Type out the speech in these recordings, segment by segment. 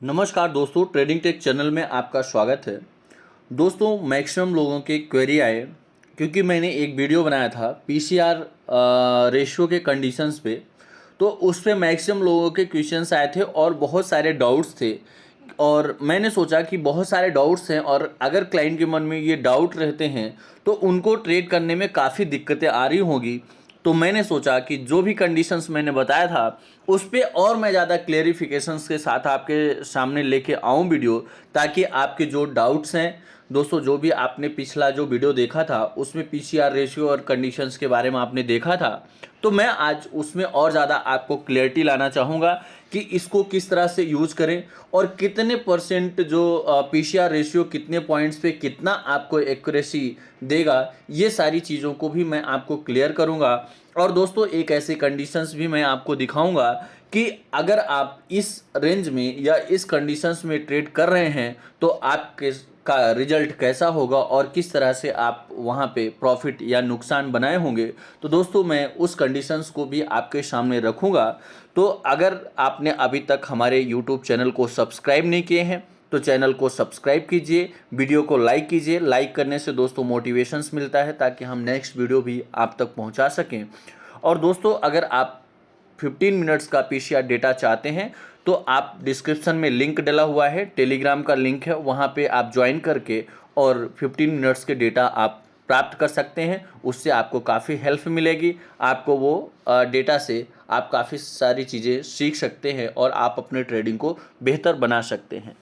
नमस्कार दोस्तों, trading take channel में आपका स्वागत है। दोस्तों, मैक्सिमम लोगों के क्वेरी आए क्योंकि मैंने एक वीडियो बनाया था पीसीआर रेशियो के कंडीशंस पे। तो उस पे मैक्सिमम लोगों के क्वेश्चंस आए थे और बहुत सारे डाउट्स थे। और मैंने सोचा कि बहुत सारे डाउट्स हैं और अगर क्लाइंट के मन में ये डाउट रहते हैं तो उनको ट्रेड करने में काफ़ी दिक्कतें आ रही होंगी। तो मैंने सोचा कि जो भी कंडीशंस मैंने बताया था उस पे और मैं ज़्यादा क्लेरिफिकेशंस के साथ आपके सामने लेके आऊँ वीडियो, ताकि आपके जो डाउट्स हैं दोस्तों, जो भी आपने पिछला जो वीडियो देखा था उसमें पीसीआर रेशियो और कंडीशंस के बारे में आपने देखा था, तो मैं आज उसमें और ज़्यादा आपको क्लैरिटी लाना चाहूँगा कि इसको किस तरह से यूज़ करें और कितने परसेंट जो पीसीआर रेशियो कितने पॉइंट्स पे कितना आपको एक्यूरेसी देगा, ये सारी चीज़ों को भी मैं आपको क्लियर करूँगा। और दोस्तों, एक ऐसे कंडीशंस भी मैं आपको दिखाऊंगा कि अगर आप इस रेंज में या इस कंडीशंस में ट्रेड कर रहे हैं तो आपके का रिजल्ट कैसा होगा और किस तरह से आप वहां पे प्रॉफिट या नुकसान बनाए होंगे। तो दोस्तों, मैं उस कंडीशंस को भी आपके सामने रखूंगा। तो अगर आपने अभी तक हमारे यूट्यूब चैनल को सब्सक्राइब नहीं किए हैं तो चैनल को सब्सक्राइब कीजिए, वीडियो को लाइक कीजिए। लाइक करने से दोस्तों मोटिवेशंस मिलता है ताकि हम नेक्स्ट वीडियो भी आप तक पहुंचा सकें। और दोस्तों, अगर आप 15 मिनट्स का पीसीआर डेटा चाहते हैं तो आप डिस्क्रिप्शन में लिंक डला हुआ है, टेलीग्राम का लिंक है, वहाँ पे आप ज्वाइन करके और 15 मिनट्स के डेटा आप प्राप्त कर सकते हैं। उससे आपको काफ़ी हेल्प मिलेगी। आपको वो डेटा से आप काफ़ी सारी चीज़ें सीख सकते हैं और आप अपने ट्रेडिंग को बेहतर बना सकते हैं।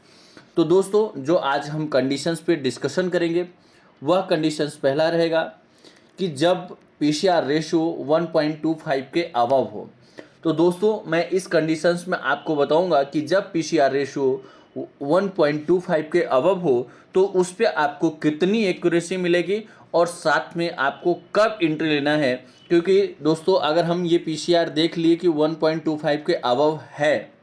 तो दोस्तों, जो आज हम कंडीशंस पे डिस्कशन करेंगे वह कंडीशंस पहला रहेगा कि जब पीसीआर रेशियो 1.25 के अबव हो। तो दोस्तों, मैं इस कंडीशंस में आपको बताऊंगा कि जब पीसीआर रेशियो 1.25 के अबव हो तो उस पर आपको कितनी एक्यूरेसी मिलेगी और साथ में आपको कब एंट्री लेना है। क्योंकि दोस्तों, अगर हम ये पीसीआर देख लिए कि 1.25 के अबव है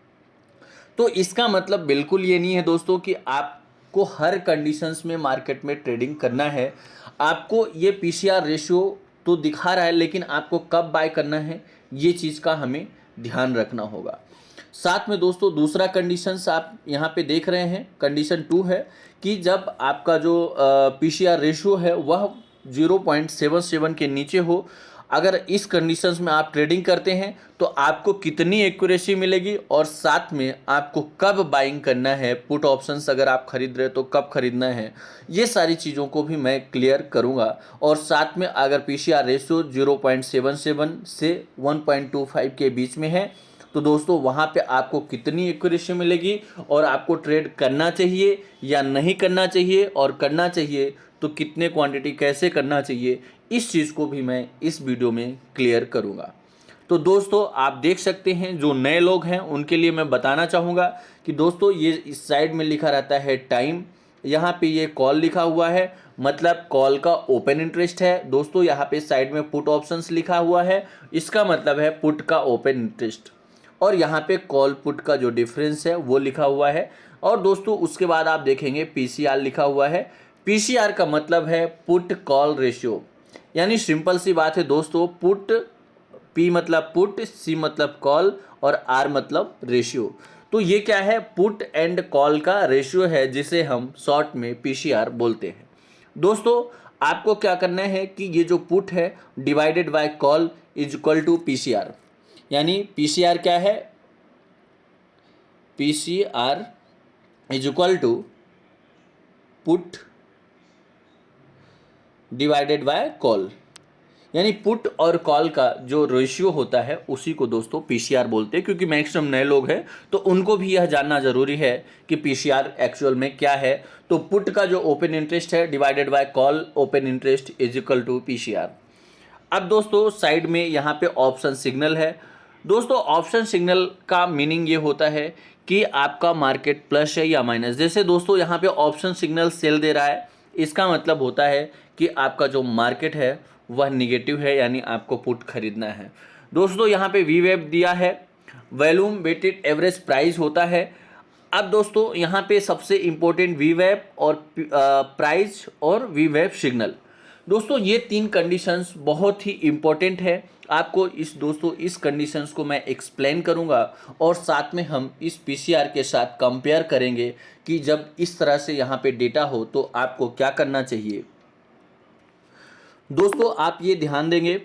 तो इसका मतलब बिल्कुल ये नहीं है दोस्तों कि आपको हर कंडीशंस में मार्केट में ट्रेडिंग करना है। आपको ये पीसीआर रेशियो तो दिखा रहा है, लेकिन आपको कब बाय करना है ये चीज़ का हमें ध्यान रखना होगा। साथ में दोस्तों, दूसरा कंडीशंस आप यहाँ पे देख रहे हैं, कंडीशन 2 है कि जब आपका जो पीसीआर रेशियो है वह 0.77 के नीचे हो। अगर इस कंडीशंस में आप ट्रेडिंग करते हैं तो आपको कितनी एक्यूरेसी मिलेगी और साथ में आपको कब बाइंग करना है, पुट ऑप्शंस अगर आप खरीद रहे हैं तो कब खरीदना है, ये सारी चीज़ों को भी मैं क्लियर करूंगा। और साथ में अगर पीसीआर रेशियो 0.77 से 1.25 के बीच में है तो दोस्तों वहाँ पे आपको कितनी एक्यूरेसी मिलेगी और आपको ट्रेड करना चाहिए या नहीं करना चाहिए, और करना चाहिए तो कितने क्वांटिटी कैसे करना चाहिए, इस चीज़ को भी मैं इस वीडियो में क्लियर करूँगा। तो दोस्तों, आप देख सकते हैं जो नए लोग हैं उनके लिए मैं बताना चाहूँगा कि दोस्तों ये इस साइड में लिखा रहता है टाइम, यहाँ पे ये कॉल लिखा हुआ है, मतलब कॉल का ओपन इंटरेस्ट है। दोस्तों, यहाँ पे साइड में पुट ऑप्शंस लिखा हुआ है, इसका मतलब है पुट का ओपन इंटरेस्ट। और यहाँ पे कॉल पुट का जो डिफरेंस है वो लिखा हुआ है। और दोस्तों, उसके बाद आप देखेंगे पीसीआर लिखा हुआ है। पीसीआर का मतलब है पुट कॉल रेशियो, यानी सिंपल सी बात है दोस्तों, पुट, पी मतलब पुट, सी मतलब कॉल और आर मतलब रेशियो। तो ये क्या है, पुट एंड कॉल का रेशियो है जिसे हम शॉर्ट में पीसीआर बोलते हैं। दोस्तों, आपको क्या करना है कि ये जो पुट है divided by call is equal to PCR, यानी पीसीआर क्या है, PCR is equal to put divided by call, यानी पुट और कॉल का जो रेशियो होता है उसी को दोस्तों पीसीआर बोलते हैं। क्योंकि मैक्सिमम नए लोग हैं तो उनको भी यह जानना जरूरी है कि पीसीआर एक्चुअल में क्या है। तो पुट का जो ओपन इंटरेस्ट है divided by call open interest is equal to PCR. अब दोस्तों, साइड में यहाँ पे ऑप्शन सिग्नल है। दोस्तों, ऑप्शन सिग्नल का मीनिंग ये होता है कि आपका मार्केट प्लस है या माइनस। जैसे दोस्तों यहाँ पे ऑप्शन सिग्नल सेल दे रहा है, इसका मतलब होता है कि आपका जो मार्केट है वह निगेटिव है, यानी आपको पुट खरीदना है। दोस्तों, यहाँ पे वी वेब दिया है, वॉल्यूम वेटेड एवरेज प्राइस होता है। अब दोस्तों, यहाँ पे सबसे इम्पोर्टेंट वी वेब और प्राइस और वी वेब सिग्नल। दोस्तों, ये तीन कंडीशंस बहुत ही इम्पोर्टेंट है आपको इस कंडीशंस को मैं एक्सप्लेन करूंगा और साथ में हम इस पीसीआर के साथ कंपेयर करेंगे कि जब इस तरह से यहाँ पे डेटा हो तो आपको क्या करना चाहिए। दोस्तों आप ये ध्यान देंगे,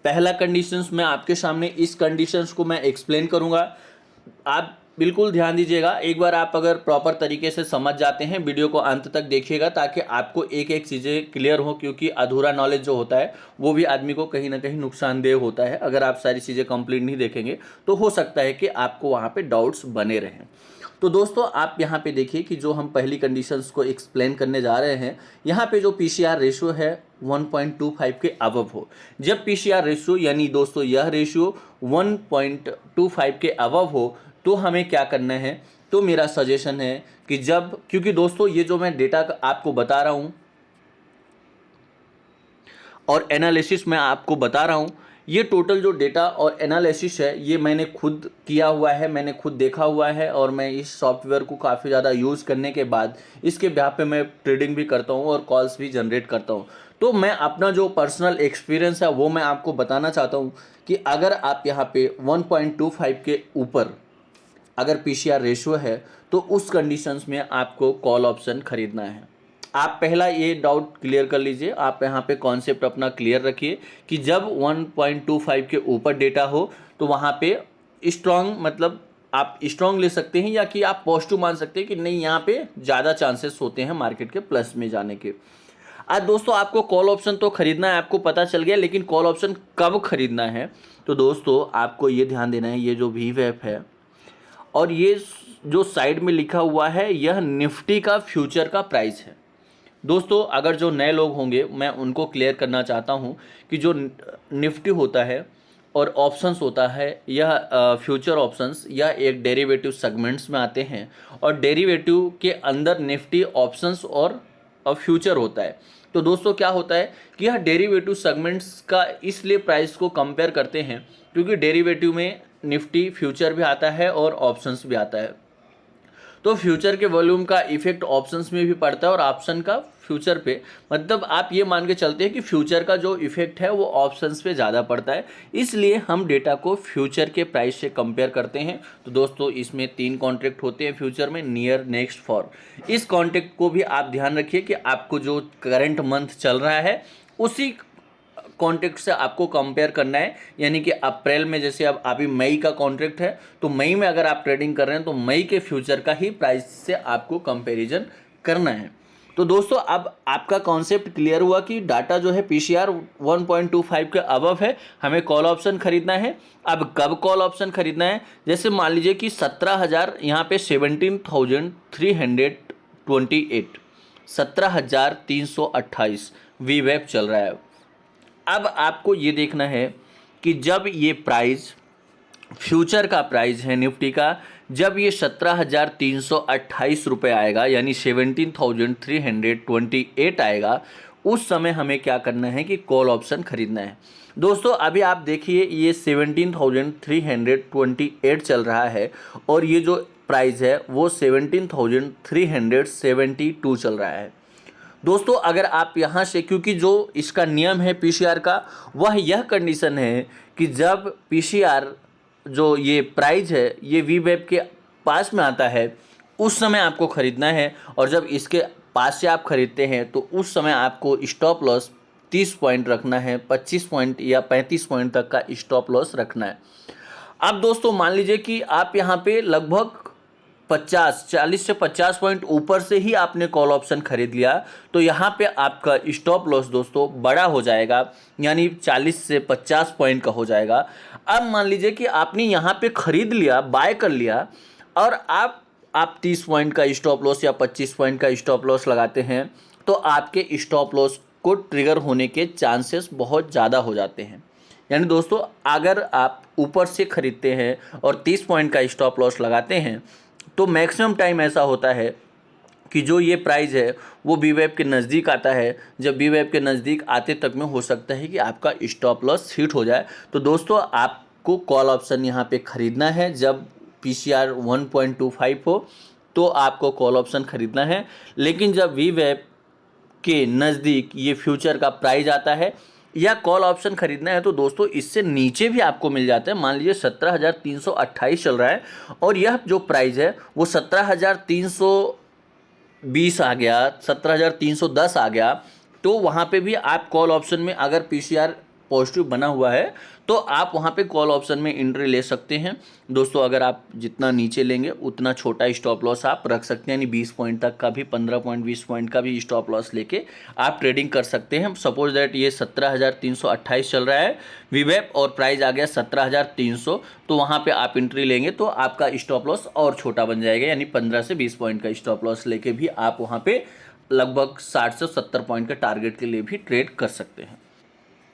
पहला कंडीशंस मैं आपके सामने इस कंडीशंस को मैं एक्सप्लेन करूंगा, आप बिल्कुल ध्यान दीजिएगा। एक बार आप अगर प्रॉपर तरीके से समझ जाते हैं वीडियो को अंत तक देखिएगा ताकि आपको एक एक चीज़ें क्लियर हो, क्योंकि अधूरा नॉलेज जो होता है वो भी आदमी को कहीं ना कहीं नुकसानदेह होता है। अगर आप सारी चीज़ें कंप्लीट नहीं देखेंगे तो हो सकता है कि आपको वहाँ पे डाउट्स बने रहें। तो दोस्तों आप यहाँ पे देखिए कि जो हम पहली कंडीशंस को एक्सप्लेन करने जा रहे हैं, यहाँ पे जो पीसीआर रेशियो है 1.25 के अबव हो। जब पीसीआर रेशियो यानी दोस्तों यह रेशियो 1.25 के अबव हो तो हमें क्या करना है, तो मेरा सजेशन है कि जब, क्योंकि दोस्तों ये जो मैं डेटा आपको बता रहा हूँ और एनालिसिस मैं आपको बता रहा हूँ, ये टोटल जो डेटा और एनालिसिस है ये मैंने खुद किया हुआ है, मैंने खुद देखा हुआ है और मैं इस सॉफ्टवेयर को काफ़ी ज़्यादा यूज़ करने के बाद इसके ब्याह पे मैं ट्रेडिंग भी करता हूँ और कॉल्स भी जनरेट करता हूँ। तो मैं अपना जो पर्सनल एक्सपीरियंस है वो मैं आपको बताना चाहता हूँ कि अगर आप यहाँ पे 1.25 के ऊपर अगर पीसीआर रेशियो है तो उस कंडीशंस में आपको कॉल ऑप्शन खरीदना है। आप पहला ये डाउट क्लियर कर लीजिए, आप यहाँ पे कॉन्सेप्ट अपना क्लियर रखिए कि जब 1.25 के ऊपर डेटा हो तो वहाँ पे स्ट्रॉन्ग, मतलब आप स्ट्रॉन्ग ले सकते हैं या कि आप पॉजिटिव मान सकते हैं कि नहीं यहाँ पे ज़्यादा चांसेस होते हैं मार्केट के प्लस में जाने के। आज दोस्तों आपको कॉल ऑप्शन तो खरीदना है, आपको पता चल गया, लेकिन कॉल ऑप्शन कब खरीदना है तो दोस्तों आपको ये ध्यान देना है, ये जो VWAP है और ये जो साइड में लिखा हुआ है यह निफ्टी का फ्यूचर का प्राइस है। दोस्तों अगर जो नए लोग होंगे मैं उनको क्लियर करना चाहता हूं कि जो निफ्टी होता है और ऑप्शंस होता है, यह फ्यूचर ऑप्शंस या एक डेरिवेटिव सेगमेंट्स में आते हैं और डेरिवेटिव के अंदर निफ्टी ऑप्शंस और फ्यूचर होता है। तो दोस्तों क्या होता है कि यह डेरिवेटिव सेगमेंट्स का इसलिए प्राइस को कंपेयर करते हैं क्योंकि डेरिवेटिव में निफ्टी फ्यूचर भी आता है और ऑप्शंस भी आता है। तो फ्यूचर के वॉल्यूम का इफेक्ट ऑप्शंस में भी पड़ता है और ऑप्शन का फ्यूचर पे, मतलब आप ये मान के चलते हैं कि फ्यूचर का जो इफेक्ट है वो ऑप्शंस पे ज़्यादा पड़ता है, इसलिए हम डेटा को फ्यूचर के प्राइस से कंपेयर करते हैं। तो दोस्तों इसमें 3 कॉन्ट्रैक्ट होते हैं फ्यूचर में, नियर, नेक्स्ट, फॉर। इस कॉन्ट्रैक्ट को भी आप ध्यान रखिए कि आपको जो करंट मंथ चल रहा है उसी कॉन्ट्रैक्ट से आपको कंपेयर करना है, यानी कि अप्रैल में जैसे अब अभी मई का कॉन्ट्रैक्ट है तो मई में अगर आप ट्रेडिंग कर रहे हैं तो मई के फ्यूचर का ही प्राइस से आपको कंपैरिजन करना है। तो दोस्तों अब आपका कॉन्सेप्ट क्लियर हुआ कि डाटा जो है पीसीआर 1.25 के अबव है, हमें कॉल ऑप्शन खरीदना है। अब कब कॉल ऑप्शन खरीदना है, जैसे मान लीजिए कि 17,000 यहाँ पे 17,328 17,328 VWAP चल रहा है। अब आपको ये देखना है कि जब ये प्राइस फ्यूचर का प्राइस है निफ्टी का, जब ये 17,328 रुपये आएगा यानी 17,328 आएगा, उस समय हमें क्या करना है कि कॉल ऑप्शन खरीदना है। दोस्तों अभी आप देखिए ये 17,328 चल रहा है और ये जो प्राइस है वो 17,372 चल रहा है। दोस्तों अगर आप यहाँ से, क्योंकि जो इसका नियम है पीसीआर का वह यह कंडीशन है कि जब पीसीआर जो ये प्राइस है ये VWAP के पास में आता है उस समय आपको ख़रीदना है, और जब इसके पास से आप ख़रीदते हैं तो उस समय आपको स्टॉप लॉस 30 पॉइंट रखना है, 25 पॉइंट या 35 पॉइंट तक का स्टॉप लॉस रखना है। अब दोस्तों मान लीजिए कि आप यहाँ पे लगभग 40 से 50 पॉइंट ऊपर से ही आपने कॉल ऑप्शन खरीद लिया तो यहाँ पे आपका स्टॉप लॉस दोस्तों बड़ा हो जाएगा, यानी 40 से 50 पॉइंट का हो जाएगा। अब मान लीजिए कि आपने यहाँ पे खरीद लिया, बाय कर लिया, और आप 30 पॉइंट का स्टॉप लॉस या 25 पॉइंट का स्टॉप लॉस लगाते हैं तो आपके स्टॉप लॉस को ट्रिगर होने के चांसेस बहुत ज़्यादा हो जाते हैं। यानी दोस्तों अगर आप ऊपर से खरीदते हैं और 30 पॉइंट का स्टॉप लॉस लगाते हैं तो मैक्सिमम टाइम ऐसा होता है कि जो ये प्राइस है वो VWAP के नज़दीक आता है। जब VWAP के नज़दीक आते तक में हो सकता है कि आपका स्टॉप लॉस हिट हो जाए। तो दोस्तों आपको कॉल ऑप्शन यहाँ पे ख़रीदना है, जब पीसीआर 1.25 हो तो आपको कॉल ऑप्शन ख़रीदना है, लेकिन जब VWAP के नज़दीक ये फ्यूचर का प्राइस आता है या कॉल ऑप्शन खरीदना है तो दोस्तों इससे नीचे भी आपको मिल जाता है। मान लीजिए 17,328 चल रहा है और यह जो प्राइस है वो 17,320 आ गया, 17,310 आ गया, तो वहाँ पे भी आप कॉल ऑप्शन में अगर पीसीआर पॉजिटिव बना हुआ है तो आप वहाँ पे कॉल ऑप्शन में एंट्री ले सकते हैं। दोस्तों अगर आप जितना नीचे लेंगे उतना छोटा स्टॉप लॉस आप रख सकते हैं, यानी 20 पॉइंट तक का भी, 15 पॉइंट 20 पॉइंट का भी स्टॉप लॉस लेके आप ट्रेडिंग कर सकते हैं। सपोज दैट ये 17,328 चल रहा है वीवेप और प्राइस आ गया 17,300, तो वहाँ पे आप एंट्री लेंगे तो आपका स्टॉप लॉस और छोटा बन जाएगा, यानी 15 से 20 पॉइंट का स्टॉप लॉस लेके भी आप वहाँ पे लगभग 60 से 70 पॉइंट के टारगेट के लिए भी ट्रेड कर सकते हैं।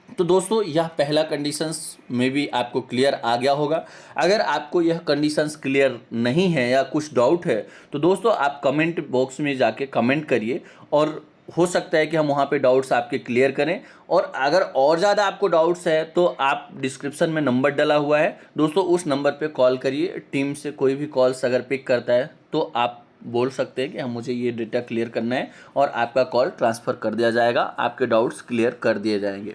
तो दोस्तों यह पहला कंडीशंस में भी आपको क्लियर आ गया होगा। अगर आपको यह कंडीशंस क्लियर नहीं है या कुछ डाउट है तो दोस्तों आप कमेंट बॉक्स में जाके कमेंट करिए और हो सकता है कि हम वहाँ पे डाउट्स आपके क्लियर करें। और अगर और ज़्यादा आपको डाउट्स है तो आप डिस्क्रिप्शन में नंबर डला हुआ है दोस्तों, उस नंबर पे कॉल करिए। टीम से कोई भी कॉल्स अगर पिक करता है तो आप बोल सकते हैं कि हम मुझे ये डेटा क्लियर करना है और आपका कॉल ट्रांसफ़र कर दिया जाएगा, आपके डाउट्स क्लियर कर दिए जाएंगे।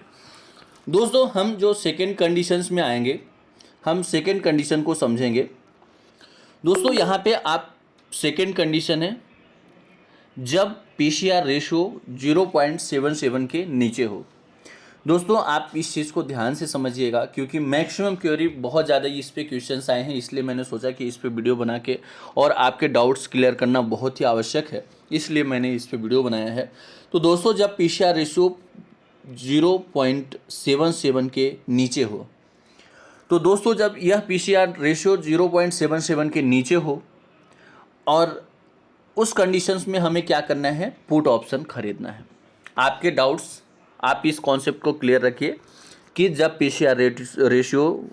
दोस्तों हम जो सेकेंड कंडीशंस में आएंगे, हम सेकेंड कंडीशन को समझेंगे। दोस्तों यहाँ पे आप सेकेंड कंडीशन है जब पीसीआर रेशो 0.77 के नीचे हो। दोस्तों आप इस चीज़ को ध्यान से समझिएगा क्योंकि मैक्सिमम क्वेरी बहुत ज़्यादा इस पे क्वेश्चंस आए हैं, इसलिए मैंने सोचा कि इस पे वीडियो बना के और आपके डाउट्स क्लियर करना बहुत ही आवश्यक है, इसलिए मैंने इस पे वीडियो बनाया है। तो दोस्तों जब पीसीआर रेशो 0.77 के नीचे हो, तो दोस्तों जब यह पीसीआर रेशियो 0.77 के नीचे हो और उस कंडीशंस में हमें क्या करना है, पुट ऑप्शन खरीदना है। आपके डाउट्स, आप इस कॉन्सेप्ट को क्लियर रखिए कि जब पीसीआर रेशियो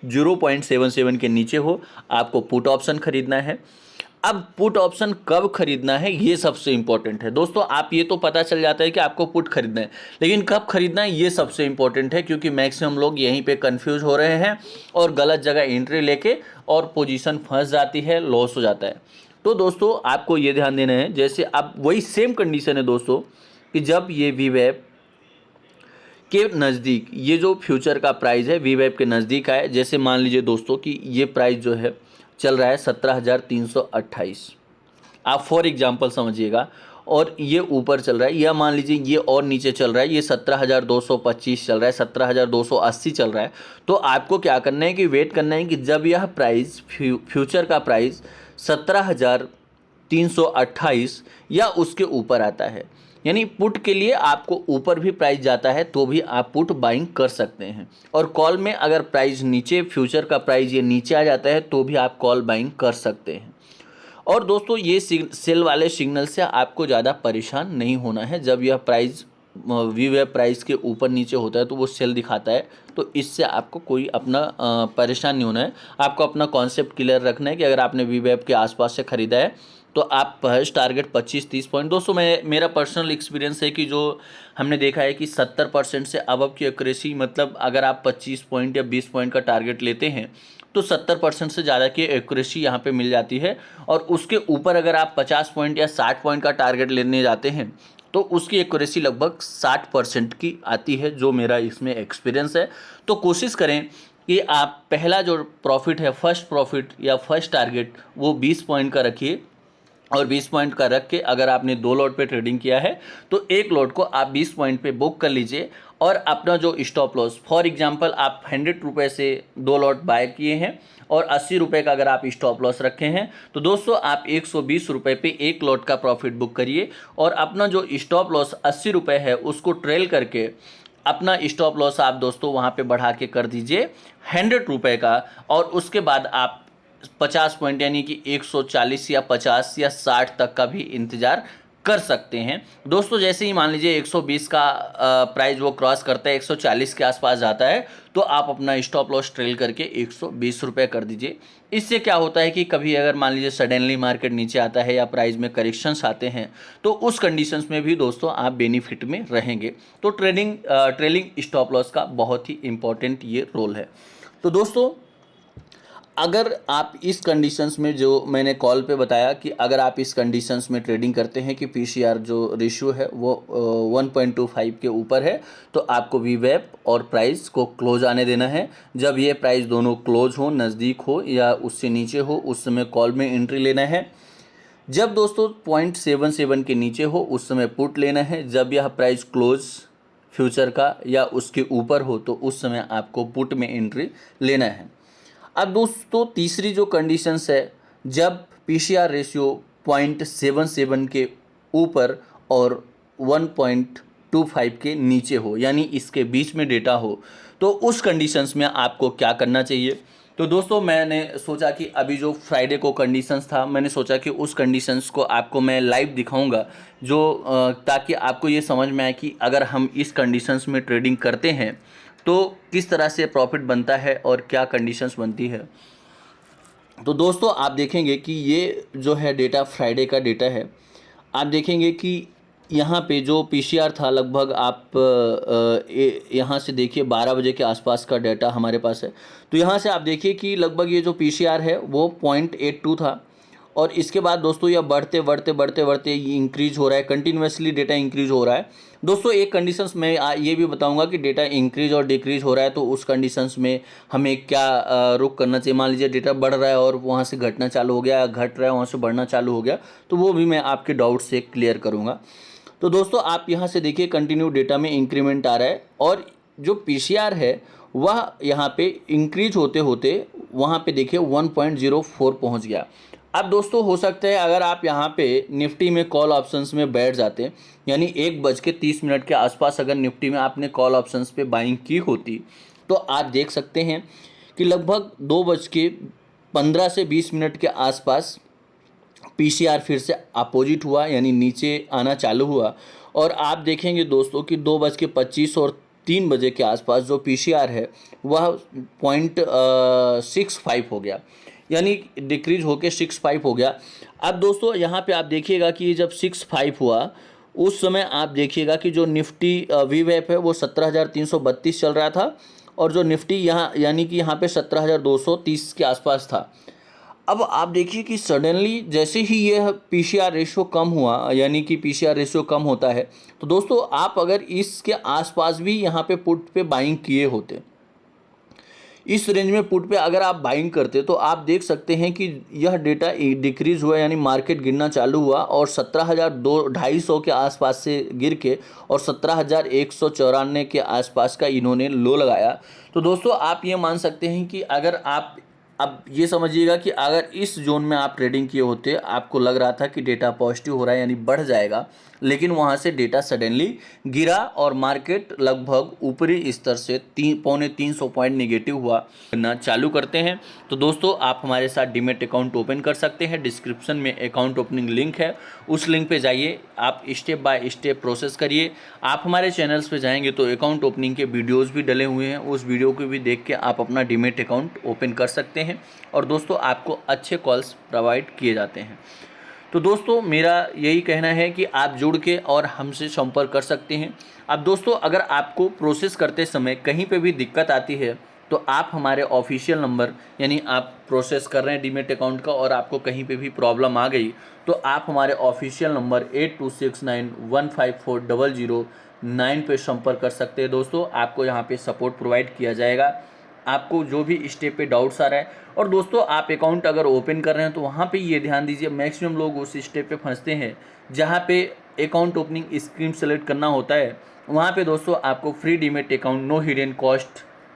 0.77 के नीचे हो आपको पुट ऑप्शन खरीदना है। अब पुट ऑप्शन कब खरीदना है ये सबसे इंपॉर्टेंट है दोस्तों। आप ये तो पता चल जाता है कि आपको पुट खरीदना है, लेकिन कब खरीदना है ये सबसे इंपॉर्टेंट है, क्योंकि मैक्सिमम लोग यहीं पे कंफ्यूज हो रहे हैं और गलत जगह एंट्री लेके और पोजीशन फंस जाती है, लॉस हो जाता है। तो दोस्तों आपको ये ध्यान देना है, जैसे अब वही सेम कंडीशन है दोस्तों कि जब ये वीवेप के नज़दीक, ये जो फ्यूचर का प्राइस है वीवेप के नज़दीक आए, जैसे मान लीजिए दोस्तों कि ये प्राइस जो है चल रहा है 17,328, आप फॉर एग्जांपल समझिएगा, और ये ऊपर चल रहा है, या मान लीजिए ये और नीचे चल रहा है, ये 17,225 चल रहा है, 17,280 चल रहा है। तो आपको क्या करना है कि वेट करना है कि जब यह प्राइस फ्यूचर का प्राइस 17,328 या उसके ऊपर आता है, यानी पुट के लिए आपको ऊपर भी प्राइस जाता है तो भी आप पुट बाइंग कर सकते हैं, और कॉल में अगर प्राइस नीचे, फ्यूचर का प्राइस ये नीचे आ जाता है तो भी आप कॉल बाइंग कर सकते हैं। और दोस्तों ये सेल वाले सिग्नल से आपको ज़्यादा परेशान नहीं होना है। जब यह प्राइस वीवेप प्राइस के ऊपर नीचे होता है तो वो सेल दिखाता है, तो इससे आपको कोई अपना परेशान नहीं होना है। आपको अपना कॉन्सेप्ट क्लियर रखना है कि अगर आपने वीवेप के आसपास से ख़रीदा है तो आप फर्स्ट टारगेट 25-30 पॉइंट। दोस्तों मेरा पर्सनल एक्सपीरियंस है कि जो हमने देखा है कि 70% से अबव की एक्यूरेसी, मतलब अगर आप 25 पॉइंट या 20 पॉइंट का टारगेट लेते हैं तो 70% से ज़्यादा की एक्यूरेसी यहाँ पे मिल जाती है, और उसके ऊपर अगर आप 50 पॉइंट या 60 पॉइंट का टारगेट लेने जाते हैं तो उसकी एक्यूरेसी लगभग 60% की आती है, जो मेरा इसमें एक्सपीरियंस है। तो कोशिश करें कि आप पहला जो प्रॉफिट है, फर्स्ट प्रॉफिट या फर्स्ट टारगेट, वो 20 पॉइंट का रखिए, और 20 पॉइंट का रख के अगर आपने 2 लॉट पे ट्रेडिंग किया है तो एक लॉट को आप 20 पॉइंट पे बुक कर लीजिए, और अपना जो स्टॉप लॉस, फॉर एग्जांपल आप 100 रुपये से 2 लॉट बाय किए हैं और 80 रुपये का अगर आप स्टॉप लॉस रखे हैं तो दोस्तों आप 120 रुपये पे एक लॉट का प्रॉफिट बुक करिए, और अपना जो स्टॉप लॉस 80 रुपये है उसको ट्रेल करके अपना स्टॉप लॉस आप दोस्तों वहाँ पे बढ़ा के कर दीजिए 100 रुपये का, और उसके बाद आप 50 पॉइंट यानी कि 140 या 50 या 60 तक का भी इंतज़ार कर सकते हैं। दोस्तों जैसे ही मान लीजिए 120 का प्राइस वो क्रॉस करता है, 140 के आसपास जाता है, तो आप अपना स्टॉप लॉस ट्रेल करके 120 रुपये कर दीजिए। इससे क्या होता है कि कभी अगर मान लीजिए सडनली मार्केट नीचे आता है या प्राइस में करेक्शंस आते हैं तो उस कंडीशंस में भी दोस्तों आप बेनिफिट में रहेंगे। तो ट्रेलिंग स्टॉप लॉस का बहुत ही इंपॉर्टेंट ये रोल है। तो दोस्तों अगर आप इस कंडीशंस में, जो मैंने कॉल पे बताया कि अगर आप इस कंडीशंस में ट्रेडिंग करते हैं कि पीसीआर जो रेशियो है वो 1.25 के ऊपर है, तो आपको वीवैप और प्राइस को क्लोज आने देना है। जब ये प्राइस दोनों क्लोज हो, नज़दीक हो या उससे नीचे हो, उस समय कॉल में एंट्री लेना है। जब दोस्तों 0.77 के नीचे हो, उस समय पुट लेना है। जब यह प्राइस क्लोज फ्यूचर का या उसके ऊपर हो, तो उस समय आपको पुट में एंट्री लेना है। अब दोस्तों तीसरी जो कंडीशंस है, जब पीसीआर रेशियो 0.77 के ऊपर और 1.25 के नीचे हो, यानी इसके बीच में डेटा हो, तो उस कंडीशंस में आपको क्या करना चाहिए। तो दोस्तों मैंने सोचा कि अभी जो फ्राइडे को कंडीशंस था, मैंने सोचा कि उस कंडीशंस को आपको मैं लाइव दिखाऊंगा, जो ताकि आपको ये समझ में आए कि अगर हम इस कंडीशंस में ट्रेडिंग करते हैं तो किस तरह से प्रॉफिट बनता है और क्या कंडीशंस बनती है। तो दोस्तों आप देखेंगे कि ये जो है डेटा फ्राइडे का डेटा है। आप देखेंगे कि यहाँ पे जो पीसीआर था, लगभग आप यहाँ से देखिए 12 बजे के आसपास का डाटा हमारे पास है। तो यहाँ से आप देखिए कि लगभग ये जो पीसीआर है वो 0.82 था, और इसके बाद दोस्तों यह बढ़ते बढ़ते बढ़ते बढ़ते ये इंक्रीज हो रहा है, कंटिन्यूसली डेटा इंक्रीज हो रहा है। दोस्तों एक कंडीशंस में ये भी बताऊंगा कि डेटा इंक्रीज और डिक्रीज हो रहा है, तो उस कंडीशंस में हमें क्या रुख करना चाहिए। मान लीजिए डेटा बढ़ रहा है और वहाँ से घटना चालू हो गया, घट रहा है वहाँ से बढ़ना चालू हो गया, तो वो भी मैं आपके डाउट से क्लियर करूँगा। तो दोस्तों आप यहाँ से देखिए कंटिन्यू डेटा में इंक्रीमेंट आ रहा है, और जो पीसीआर है वह यहाँ पे इंक्रीज होते होते वहाँ पे देखिए 1.04 पहुँच गया। अब दोस्तों हो सकता है अगर आप यहाँ पे निफ्टी में कॉल ऑप्शंस में बैठ जाते, यानी 1:30 के आसपास अगर निफ्टी में आपने कॉल ऑप्शंस पे बाइंग की होती, तो आप देख सकते हैं कि लगभग 2:15 से 20 मिनट के आसपास पीसीआर फिर से अपोजिट हुआ, यानी नीचे आना चालू हुआ। और आप देखेंगे दोस्तों कि 2:25 और 3 बजे के आसपास जो पीसीआर है वह 0.65 हो गया, यानी डिक्रीज होके 6.5 हो गया। अब दोस्तों यहाँ पे आप देखिएगा कि जब 6.5 हुआ, उस समय आप देखिएगा कि जो निफ्टी वीवैप है वो 17,332 चल रहा था, और जो निफ्टी यहाँ यानी कि यहाँ पे 17,230 के आसपास था। अब आप देखिए कि सडनली जैसे ही यह पीसीआर रेशियो कम हुआ, यानी कि पीसीआर रेशियो कम होता है, तो दोस्तों आप अगर इसके आसपास भी यहाँ पे पुट पे बाइंग किए होते, इस रेंज में पुट पे अगर आप बाइंग करते, तो आप देख सकते हैं कि यह डेटा डिक्रीज हुआ, यानी मार्केट गिरना चालू हुआ, और 17,250 के आसपास से गिर के और 17,194 के आसपास का इन्होंने लो लगाया। तो दोस्तों आप ये मान सकते हैं कि अगर आप, अब ये समझिएगा कि अगर इस जोन में आप ट्रेडिंग किए होते, आपको लग रहा था कि डेटा पॉजिटिव हो रहा है यानी बढ़ जाएगा, लेकिन वहाँ से डेटा सडनली गिरा और मार्केट लगभग ऊपरी स्तर से 300 पॉइंट निगेटिव हुआ करना चालू करते हैं। तो दोस्तों आप हमारे साथ डीमैट अकाउंट ओपन कर सकते हैं। डिस्क्रिप्शन में अकाउंट ओपनिंग लिंक है, उस लिंक पे जाइए, आप स्टेप बाय स्टेप प्रोसेस करिए। आप हमारे चैनल्स पे जाएंगे तो अकाउंट ओपनिंग के वीडियोज़ भी डले हुए हैं, उस वीडियो को भी देख के आप अपना डीमैट अकाउंट ओपन कर सकते हैं, और दोस्तों आपको अच्छे कॉल्स प्रोवाइड किए जाते हैं। तो दोस्तों मेरा यही कहना है कि आप जुड़ के और हमसे संपर्क कर सकते हैं। अब दोस्तों अगर आपको प्रोसेस करते समय कहीं पे भी दिक्कत आती है, तो आप हमारे ऑफिशियल नंबर, यानी आप प्रोसेस कर रहे हैं डीमैट अकाउंट का और आपको कहीं पे भी प्रॉब्लम आ गई, तो आप हमारे ऑफिशियल नंबर 8269154009 पे संपर्क कर सकते हैं। दोस्तों आपको यहाँ पे सपोर्ट प्रोवाइड किया जाएगा, आपको जो भी स्टेप पे डाउट्स आ रहा है। और दोस्तों आप अकाउंट अगर ओपन कर रहे हैं तो वहाँ पे ये ध्यान दीजिए, मैक्सिमम लोग उस स्टेप पे फंसते हैं जहाँ पे अकाउंट ओपनिंग स्कीम सेलेक्ट करना होता है। वहाँ पे दोस्तों आपको free demat account no hidden cost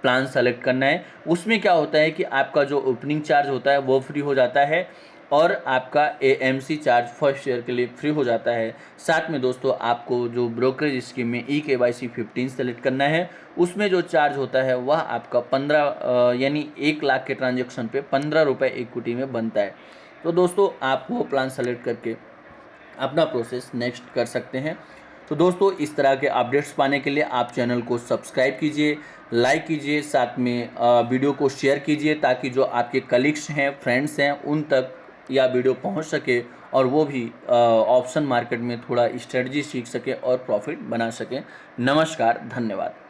plan select करना है। उसमें क्या होता है कि आपका जो ओपनिंग चार्ज होता है वो फ्री हो जाता है, और आपका AMC चार्ज फर्स्ट ईयर के लिए फ्री हो जाता है। साथ में दोस्तों आपको जो ब्रोकरेज स्कीम में eKYC 15 सेलेक्ट करना है, उसमें जो चार्ज होता है वह आपका 15 यानी 1 लाख के ट्रांजैक्शन पे 15 रुपये इक्विटी में बनता है। तो दोस्तों आप वो प्लान सेलेक्ट करके अपना प्रोसेस नेक्स्ट कर सकते हैं। तो दोस्तों इस तरह के अपडेट्स पाने के लिए आप चैनल को सब्सक्राइब कीजिए, लाइक कीजिए, साथ में वीडियो को शेयर कीजिए, ताकि जो आपके कलीग्स हैं, फ्रेंड्स हैं, उन तक या वीडियो पहुंच सके और वो भी ऑप्शन मार्केट में थोड़ा स्ट्रेटजी सीख सके और प्रॉफिट बना सके। नमस्कार, धन्यवाद।